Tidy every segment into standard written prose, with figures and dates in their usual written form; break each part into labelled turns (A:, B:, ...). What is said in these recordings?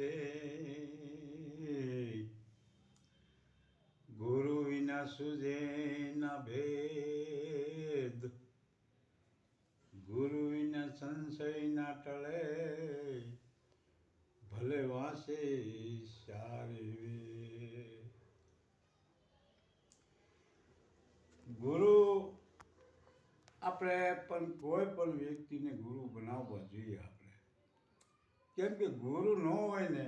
A: સુજે, ગુરુ વિના સુજે ના ભેદ, ગુરુ વિના સંશય ના ટળે, ભલે વાસે સારે વેદ. ગુરુ આપણે પણ કોઈ પણ વ્યક્તિને ગુરુ બનાવવા જોઈએ આપણે. કેમ કે ગુરુ ન હોય ને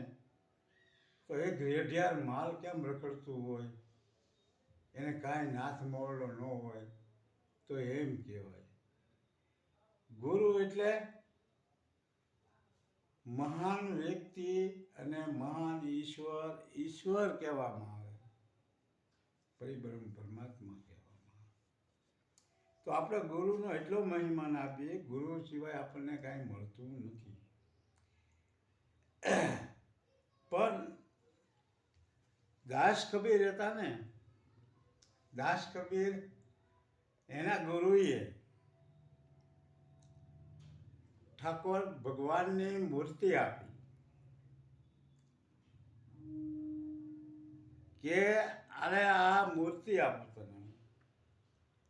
A: તો એક રેઢિયાર માલ કેમ રખડતું હોય, એને કાંઈ નાથ મોરલો ન હોય તો એમ કહેવાય. ગુરુ એટલે મહાન વ્યક્તિ અને મહાન ઈશ્વર કહેવામાં આવે, પરિબ્રહ્મ પરમાત્મા કહેવામાં આવે. તો આપણે ગુરુનો એટલો મહિમાન આપીએ, ગુરુ સિવાય આપણને કાંઈ મળતું નથી. પણ દાસ કબીર હતા ને, દાસ કબીર એના ગુરુએ ઠાકોર ભગવાનની મૂર્તિ આપી કે અરે આ મૂર્તિ આપું તને.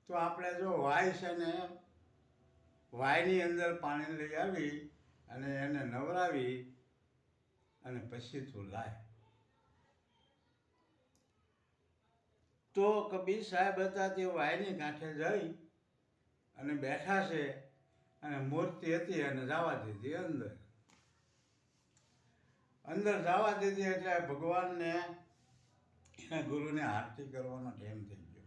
A: તો આપણે જો વાય છે ને, વાયની અંદર પાણી લઈ આવી અને એને નવરાવી અને પછી તું લાય. તો કબીર સાહેબ હતા તે વાયની કાંઠે જઈ અને બેઠા છે અને મૂર્તિ હતી અને જવા દીધી અંદર. અંદર જવા દીધી એટલે ભગવાનને એના ગુરુને આરતી કરવાનો ટાઈમ થઈ ગયો.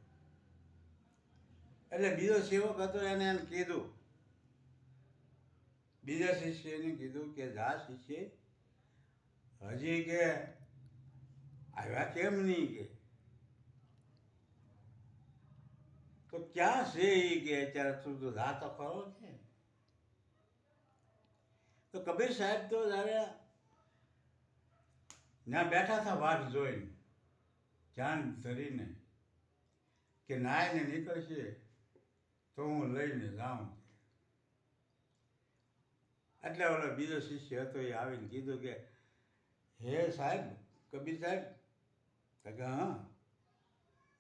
A: એટલે બીજો સેવક હતો એને કીધું, બીજા શિષ્યને કીધું કે જા શિષ્ય, હજી કે આવ્યા કેમ નહીં કે. તો ક્યાં છે એ કે અત્યારે તું તો જા તો ખરો છે. તો કબીર સાહેબ તો જ્યારે ત્યાં બેઠા હતા વાટ જોઈને, ધ્યાન ધરીને કે નાઈને નીકળશે તો હું લઈને જાઉં. એટલે ઓલો બીજો શિષ્ય હતો એ આવીને કીધું કે હે સાહેબ, કબીર સાહેબ. કે હા.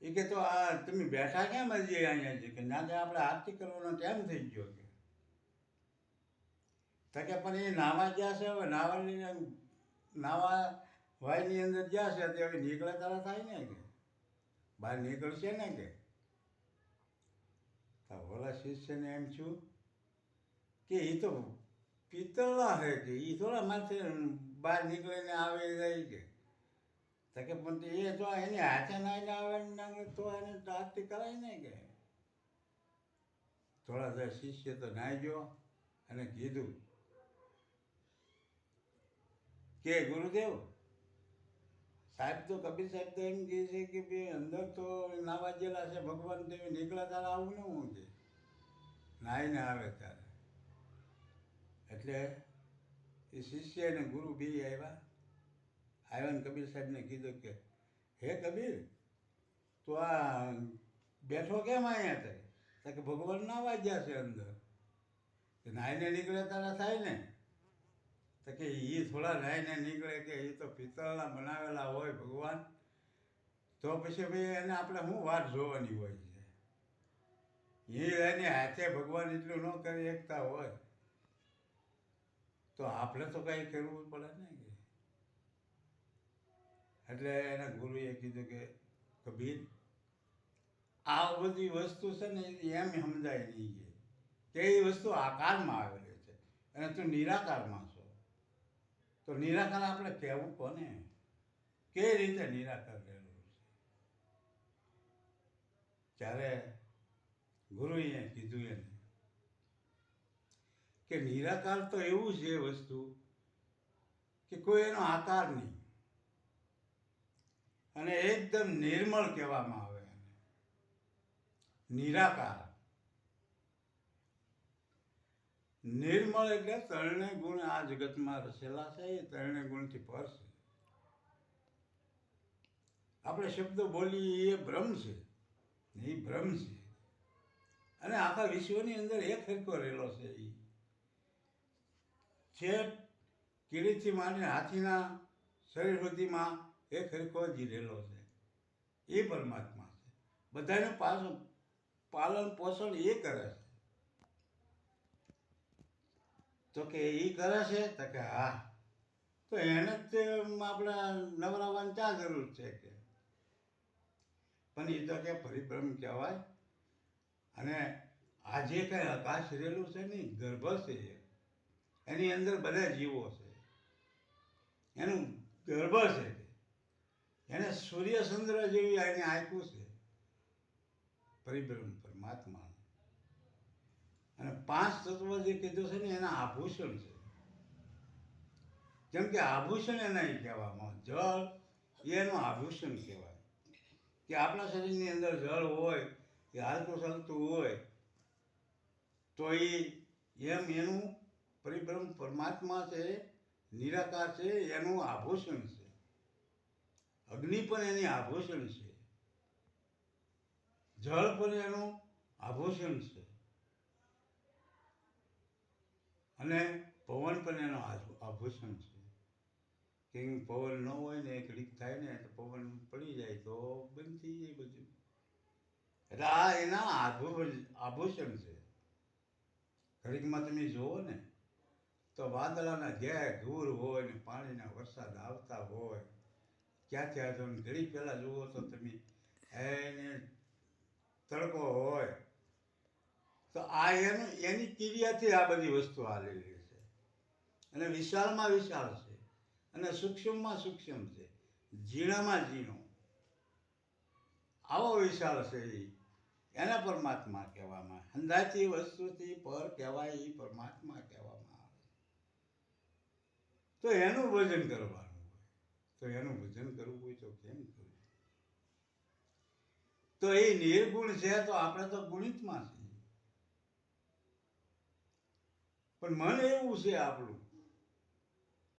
A: એ કે તો આ તમે બેઠા કેમ હજી અહીંયા છે? કે ના કે આપણે આરતી કરવાનો ટાઈમ થઈ ગયો કે. કે પણ એ નાવા ગયા છે, હવે નાવા વાયની અંદર ગયા છે તે હવે નીકળે તારા થાય ને કે બહાર નીકળશે ને કે. તો ઓલા શિષ્યને એમ છું કે એ તો પિત્તળના છે કે એ થોડા માથે બહાર નીકળીને આવે જાય કે. કે પણ એ તો એની હાથે નાઈને આવે ને તો એને આરતી કરાય ને કે. થોડા શિષ્ય તો નાઈ ગયો અને કીધું કે ગુરુદેવ સાહેબ તો કબીર સાહેબ તો એમ કહે છે કે ભાઈ અંદર તો નાવા ગયેલા છે ભગવાન, તમે નીકળ્યા તારે આવું ને હું કે નાઈને આવે ત્યારે. એટલે એ શિષ્ય અને ગુરુ બે આવ્યા ને કબીર સાહેબને કીધું કે હે કબીર, તો આ બેઠો કેમ અહીંયા થાય? કે ભગવાન નાવા ગયા છે અંદર. નાઈને નીકળે તારા થાય ને. તો કે એ થોડા નાઈને નીકળે કે એ તો પિત્તળના બનાવેલા હોય ભગવાન, તો પછી ભાઈ એને આપણે શું વાત જોવાની હોય છે? એ એને હાથે ભગવાન એટલું ન કરી શકતા હોય તો આપણે તો કંઈ કરવું પડે ને કે. એટલે એના ગુરુએ કીધું કે કબીર, આ બધી વસ્તુ છે ને એમ સમજાય નહીં કે એ વસ્તુ આકારમાં આવેલી છે અને તું નિરાકારમાં છો. તો નિરાકાર આપણે કહેવું કોને? કેવી રીતે નિરાકાર રહેલું છે? ત્યારે ગુરુએ કીધું એને કે નિરાકાર તો એવું છે વસ્તુ કે કોઈ એનો આકાર નહીં અને એકદમ નિર્મળ કહેવામાં આવે એને. નિરાકાર, નિર્મળ એટલે ત્રણે ગુણ આ જગતમાં રચેલા છે, એ ત્રણે ગુણથી પર છે. આપણે શબ્દો બોલીએ એ ભ્રમ છે, એ ભ્રમ છે. અને આખા વિશ્વની અંદર એક હરખો રહેલો છે. એ છે કીડીથી માંડીને હાથીના શરીર સુધીમાં એ ખરેખર જીરેલો છે, એ પરમાત્મા છે. બધાનું પાલન પોષણ એ કરે છે. તો કે એ કરે છે તો કે હા, તો એને જ તે આપણે નવરાવવાની ક્યાં જરૂર છે કે? પણ એ તો કે પરિભ્રમ કહેવાય. અને આ જે કંઈ આકાશ રહેલું છે ને ગર્ભ છે, એની અંદર બધા જીવો છે, એનું ગર્ભ છે, એને સૂર્યચંદ્ર જેવી એને આપ્યું છે પરિભ્રમ પરમાત્મા. અને પાંચ તત્વ જે કીધું છે ને એના આભૂષણ છે. કેમ કે આભૂષણ એના એ કહેવામાં, જળ એનું આભૂષણ કહેવાય. કે આપણા શરીરની અંદર જળ હોય, એ હાલતું ચાલતું હોય, તો એમ એનું પરિભ્રમ પરમાત્મા છે, નિરાકાર છે, એનું આભૂષણ છે. અગ્નિ પણ એની આભૂષણ છે, જળ પણ એનું આભૂષણ છે, અને પવન પણ એનો આભૂષણ છે. કે પવન ન હોય ને એક લીક થાય ને તો પવન પડી જાય તો બંધ થઈ જાય બધું. એટલે આ એના આભૂષણ છે. ઘડીકમાં તમે જુઓ ને તો વાદળાના ઘેર ધૂળ હોય ને પાણીના વરસાદ આવતા હોય, ક્યાંથી આવતો ઘડી પહેલાં જુઓ તો તમે એને તડકો હોય, તો આ એની ક્રિયાથી આ બધી વસ્તુ હાલેલી છે. અને વિશાળમાં વિશાળ છે, અને સૂક્ષ્મમાં સૂક્ષ્મ છે, ઝીણામાં ઝીણો. આવો વિશાળ છે એને પરમાત્મા કહેવામાં. અંદાજથી વસ્તુથી પર કહેવાય એ પરમાત્મા કહેવામાં આવે. તો એનું ભજન કરવાનું હોય. તો એનું ભજન કરવું હોય તો કેમ કરવું? તો એ નિર્ગુણ છે, તો આપણે તો ગુણિતમાં છીએ. પણ મન એવું છે આપણું